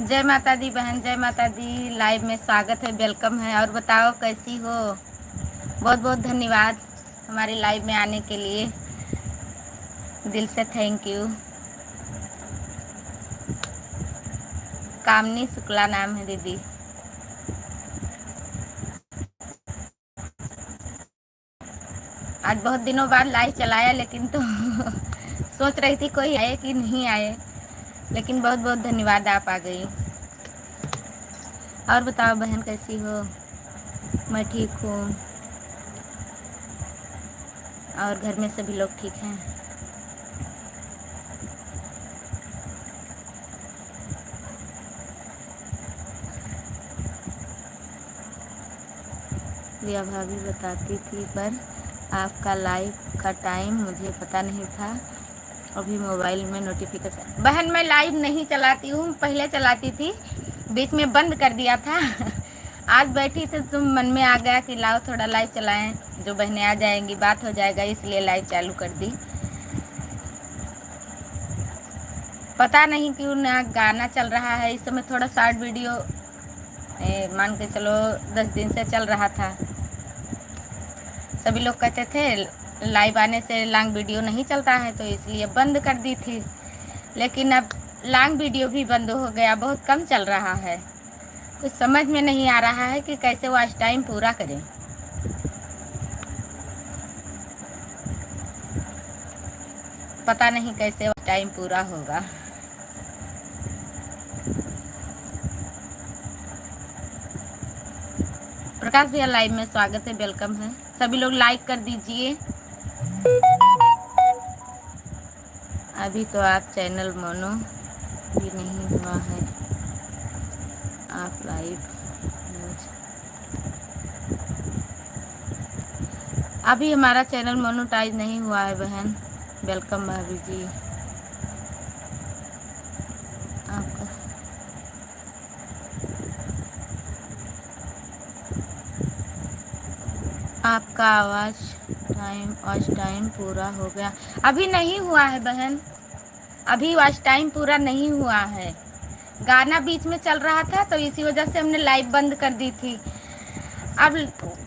जय माता दी बहन, जय माता दी। लाइव में स्वागत है, वेलकम है। और बताओ कैसी हो? बहुत बहुत धन्यवाद हमारी लाइव में आने के लिए, दिल से थैंक यू। कामनी शुक्ला नाम है दीदी। आज बहुत दिनों बाद लाइव चलाया, लेकिन तो सोच रही थी कोई आए कि नहीं आए, लेकिन बहुत बहुत धन्यवाद, आप आ गई। और बताओ बहन कैसी हो? मैं ठीक हूँ। और घर में सभी लोग ठीक हैं? रिया भाभी बताती थी, पर आपका लाइव का टाइम मुझे पता नहीं था। अभी मोबाइल में नोटिफिकेशन। बहन मैं लाइव नहीं चलाती हूँ, पहले चलाती थी, बीच में बंद कर दिया था। आज बैठी थी तो मन में आ गया कि लाओ थोड़ा लाइव चलाएं, जो बहनें आ जाएंगी बात हो जाएगा, इसलिए लाइव चालू कर दी। पता नहीं क्यों ना गाना चल रहा है इस समय। थोड़ा शॉर्ट वीडियो मान के चलो 10 दिन से चल रहा था। सभी लोग कहते थे लाइव आने से लॉन्ग वीडियो नहीं चलता है, तो इसलिए बंद कर दी थी। लेकिन अब लॉन्ग वीडियो भी बंद हो गया, बहुत कम चल रहा है। कुछ समझ में नहीं आ रहा है कि कैसे वॉच टाइम पूरा करें। पता नहीं कैसे वॉच टाइम पूरा होगा। प्रकाश भैया लाइव में स्वागत है, वेलकम है। सभी लोग लाइक कर दीजिए। अभी तो आप चैनल मोनो भी नहीं हुआ है, आप लाइव न्यूज। अभी हमारा चैनल मोनोटाइज नहीं हुआ है बहन। वेलकम भाभी जी। आपका आपका वॉच टाइम पूरा हो गया? अभी नहीं हुआ है बहन, अभी वॉच टाइम पूरा नहीं हुआ है। गाना बीच में चल रहा था तो इसी वजह से हमने लाइव बंद कर दी थी। अब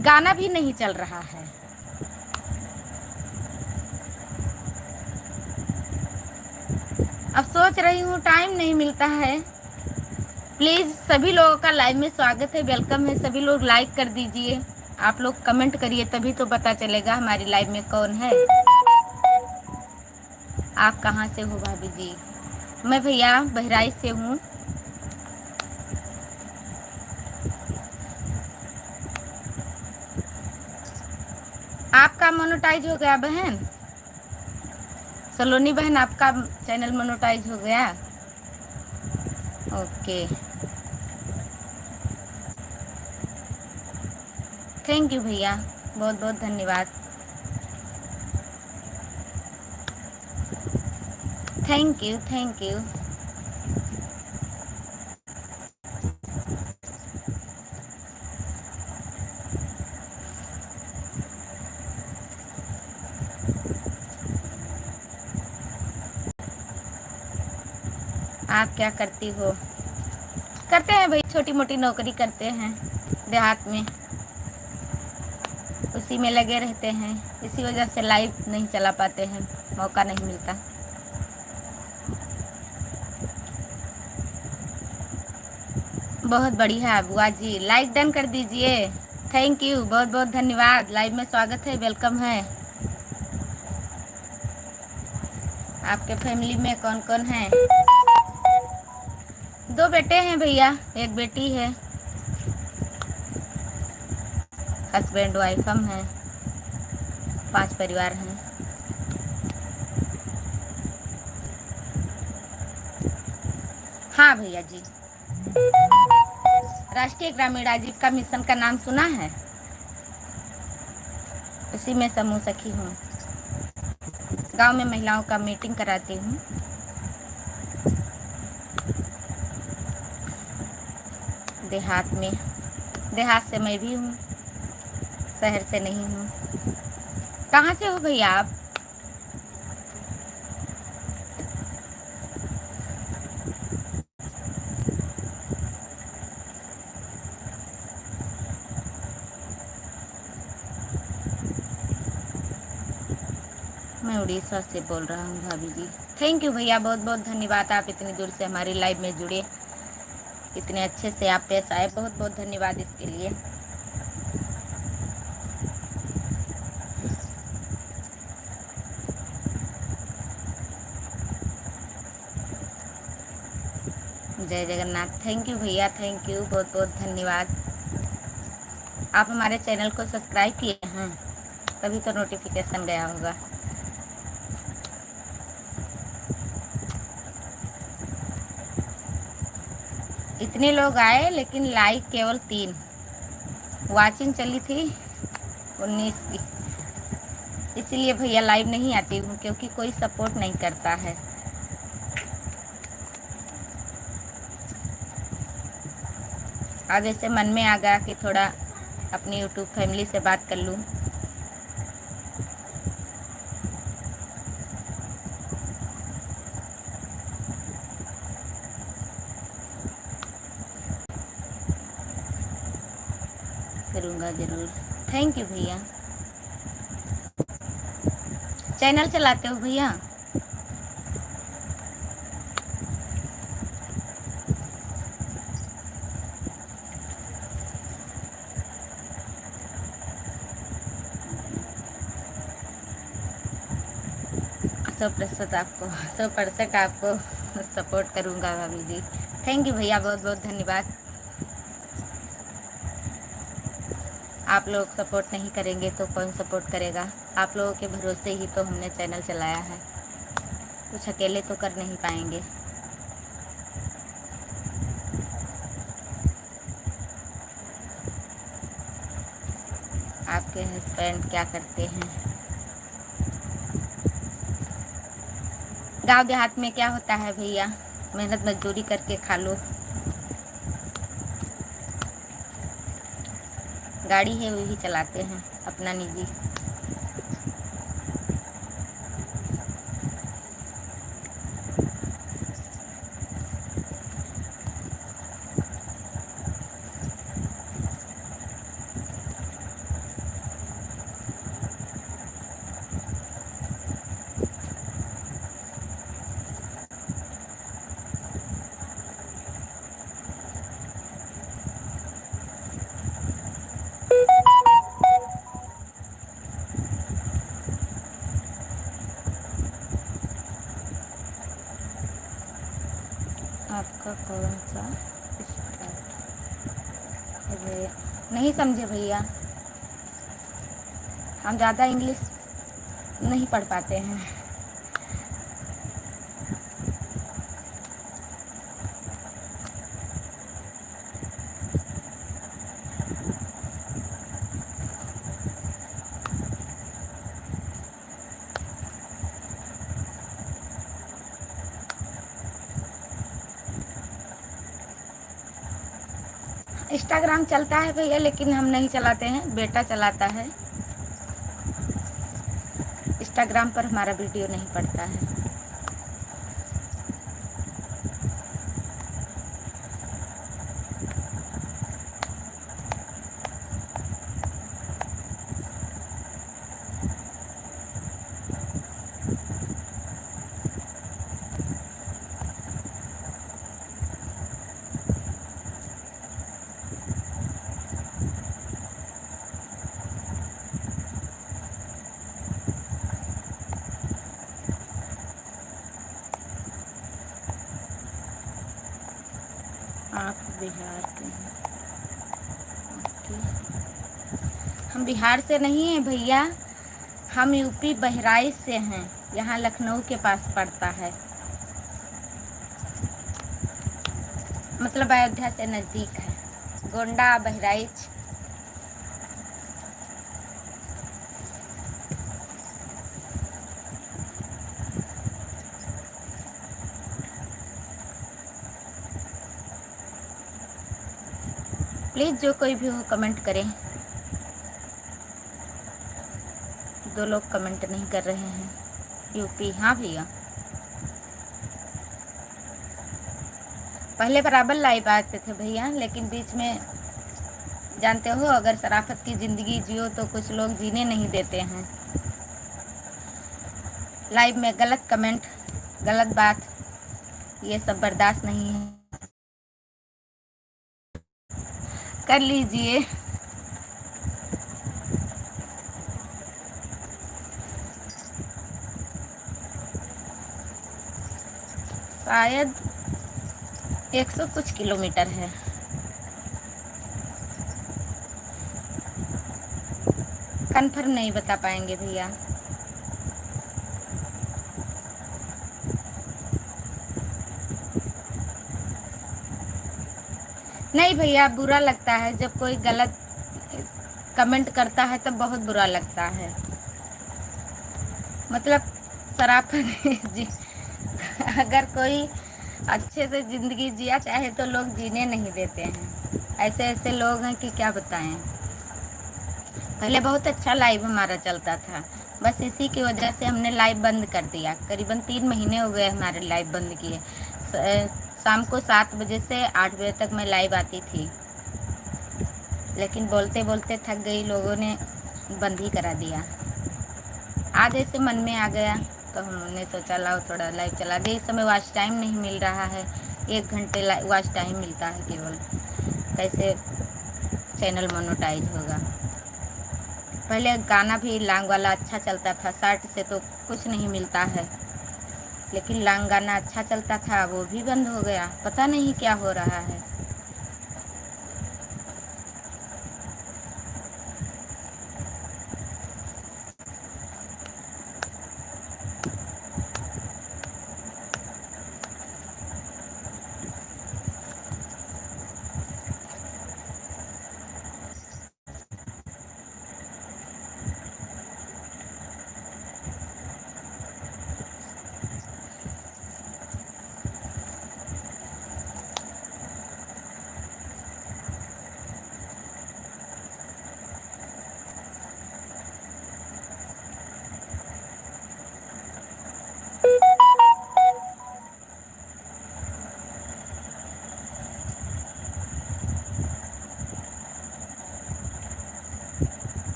गाना भी नहीं चल रहा है। अब सोच रही हूँ, टाइम नहीं मिलता है। प्लीज़ सभी लोगों का लाइव में स्वागत है, वेलकम है। सभी लोग लाइक कर दीजिए। आप लोग कमेंट करिए, तभी तो पता चलेगा हमारी लाइव में कौन है। आप कहाँ से हो भाभी जी? मैं भैया बहराइच से हूँ। आपका मोनेटाइज हो गया बहन? सलोनी बहन आपका चैनल मोनेटाइज हो गया? ओके, थैंक यू भैया, बहुत बहुत धन्यवाद। Thank you thank you. आप क्या करती हो? करते हैं भाई, छोटी मोटी नौकरी करते हैं देहात में, उसी में लगे रहते हैं। इसी वजह से लाइव नहीं चला पाते हैं, मौका नहीं मिलता। बहुत बढ़िया बुआ जी, लाइक डन कर दीजिए। थैंक यू, बहुत बहुत धन्यवाद। लाइव में स्वागत है, वेलकम है। आपके फैमिली में कौन कौन है? 2 बेटे हैं भैया, 1 बेटी है। हस्बैंड वाइफ हम हैं, 5 परिवार हैं। हाँ भैया जी, राष्ट्रीय ग्रामीण आजीविका मिशन का नाम सुना है? उसी में समूह सखी हूँ। गांव में महिलाओं का मीटिंग कराती हूँ। देहात में, देहात से मैं भी हूँ, शहर से नहीं हूँ। कहाँ से हो भैया आप? उड़ीसा से बोल रहा हूँ भाभी जी। थैंक यू भैया, बहुत बहुत धन्यवाद, आप इतनी दूर से हमारी लाइव में जुड़े, इतने अच्छे से आप पेश आए, बहुत बहुत धन्यवाद इसके लिए। जय जगन्नाथ। थैंक यू भैया, थैंक यू, बहुत बहुत धन्यवाद। आप हमारे चैनल को सब्सक्राइब किए हैं तभी तो नोटिफिकेशन गया होगा। इतने लोग आए लेकिन लाइक केवल 3, वाचिंग चली थी 19 की, इसीलिए भैया लाइव नहीं आती हूँ क्योंकि कोई सपोर्ट नहीं करता है। आज ऐसे मन में आ गया कि थोड़ा अपनी यूट्यूब फैमिली से बात कर लूँ। करूँगा ज़रूर। थैंक यू भैया। चैनल चलाते हो भैया? सौ प्रतिशत आपको सपोर्ट करूँगा भाभी जी। थैंक यू भैया, बहुत बहुत धन्यवाद। आप लोग सपोर्ट नहीं करेंगे तो कौन सपोर्ट करेगा? आप लोगों के भरोसे ही तो हमने चैनल चलाया है, कुछ अकेले तो कर नहीं पाएंगे। आपके हस्बैंड क्या करते हैं? गांव देहात में क्या होता है भैया, मेहनत मजदूरी करके खा लो। गाड़ी है वही चलाते हैं अपना निजी। आपका कौन सा स्टार्ट? नहीं समझे भैया, हम ज़्यादा इंग्लिश नहीं पढ़ पाते हैं। इंस्टाग्राम चलता है भैया लेकिन हम नहीं चलाते हैं, बेटा चलाता है। इंस्टाग्राम पर हमारा वीडियो नहीं पड़ता है। आप बिहार के हैं? हम बिहार से नहीं हैं भैया, हम यूपी बहराइच से हैं, यहाँ लखनऊ के पास पड़ता है, मतलब अयोध्या से नज़दीक है। गोंडा बहराइच। प्लीज़ जो कोई भी हो कमेंट करें। 2 लोग कमेंट नहीं कर रहे हैं। यूपी, हाँ भैया। पहले बराबर लाइव आते थे भैया, लेकिन बीच में जानते हो अगर शराफत की ज़िंदगी जियो तो कुछ लोग जीने नहीं देते हैं। लाइव में गलत कमेंट, गलत बात, ये सब बर्दाश्त नहीं है। कर लीजिए। शायद 100 कुछ किलोमीटर है। कन्फर्म नहीं बता पाएंगे भैया। नहीं भैया, बुरा लगता है जब कोई गलत कमेंट करता है तब बहुत बुरा लगता है। मतलब शराफत जी, अगर कोई अच्छे से ज़िंदगी जिया चाहे तो लोग जीने नहीं देते हैं। ऐसे ऐसे लोग हैं कि क्या बताएं। पहले बहुत अच्छा लाइव हमारा चलता था, बस इसी की वजह से हमने लाइव बंद कर दिया। करीबन 3 महीने हो गए हमारे लाइव बंद किए। शाम को 7 बजे से 8 बजे तक मैं लाइव आती थी, लेकिन बोलते बोलते थक गई, लोगों ने बंद ही करा दिया। आज ऐसे मन में आ गया तो हमने सोचा लाओ थोड़ा लाइव चला दे। इस समय वॉच टाइम नहीं मिल रहा है, 1 घंटे वॉच टाइम मिलता है केवल। कैसे चैनल मोनेटाइज होगा। पहले गाना भी लॉन्ग वाला अच्छा चलता था, शॉर्ट से तो कुछ नहीं मिलता है, लेकिन लॉन्ग गाना अच्छा चलता था, वो भी बंद हो गया। पता नहीं क्या हो रहा है।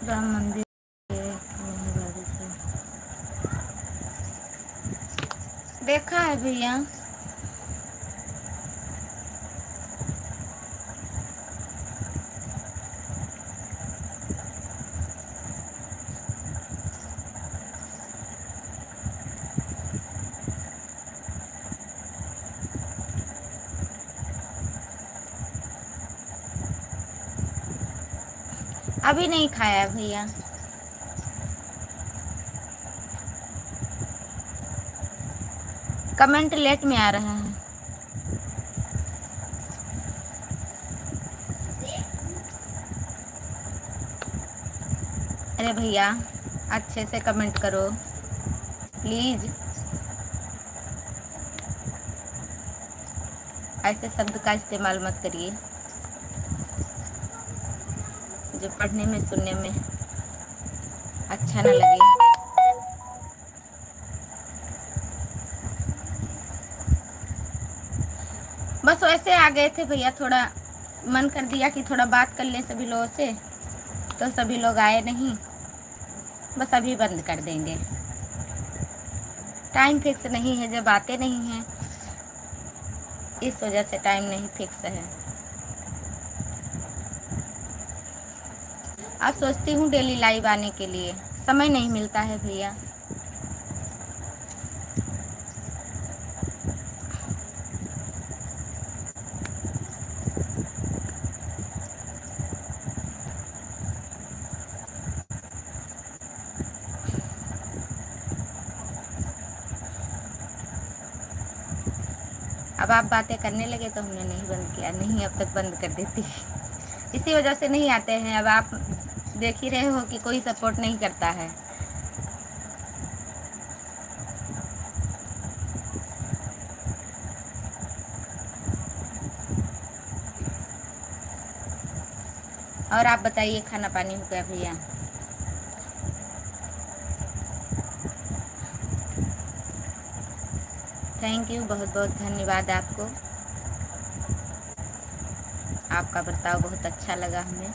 राम मंदिर देखा है भैया। अभी नहीं खाया है भैया। कमेंट लेट में आ रहा है। अरे भैया अच्छे से कमेंट करो प्लीज़। ऐसे शब्द का इस्तेमाल मत करिए जो पढ़ने में सुनने में अच्छा ना लगे। बस वैसे आ गए थे भैया, थोड़ा मन कर दिया कि थोड़ा बात कर ले सभी लोगों से, तो सभी लोग आए नहीं। बस अभी बंद कर देंगे। टाइम फिक्स नहीं है, जब आते नहीं हैं इस वजह से टाइम नहीं फिक्स है। अब सोचती हूँ डेली लाइव आने के लिए, समय नहीं मिलता है भैया। अब आप बातें करने लगे तो हमने नहीं बंद किया, नहीं अब तक बंद कर देती। इसी वजह से नहीं आते हैं। अब आप देख ही रहे हो कि कोई सपोर्ट नहीं करता है। और आप बताइए, खाना पानी हो गया भैया? थैंक यू, बहुत बहुत धन्यवाद आपको। आपका बर्ताव बहुत अच्छा लगा हमें।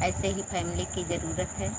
ऐसे ही फैमिली की ज़रूरत है।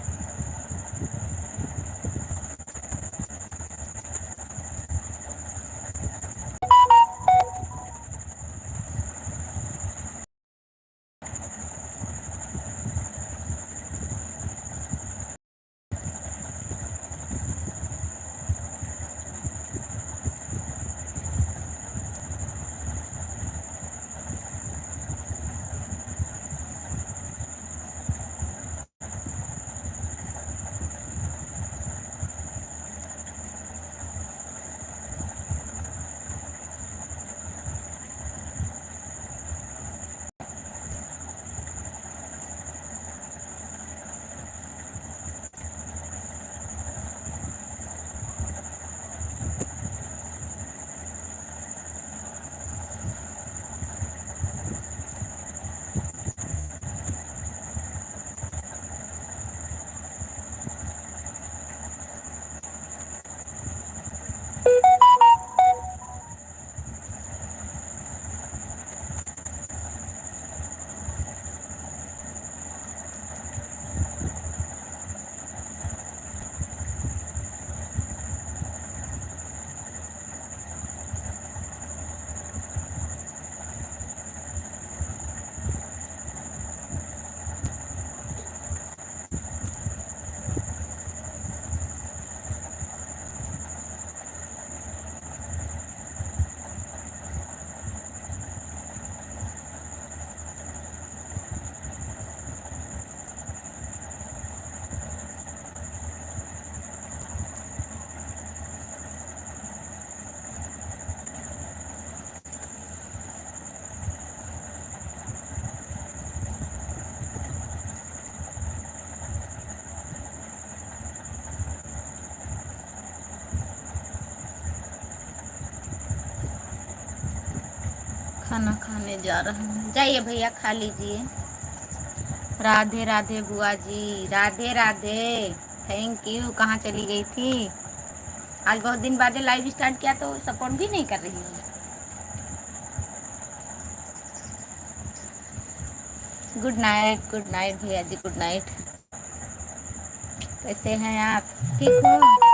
खाना खाने जा रहा हूँ। जाइए भैया, खा लीजिए। राधे राधे बुआ जी, राधे राधे। Thank you. कहाँ चली गई थी? आज बहुत दिन बाद लाइव स्टार्ट किया तो सपोर्ट भी नहीं कर रही हूँ। गुड नाइट भैया जी, गुड नाइट। कैसे हैं आप? ठीक हो?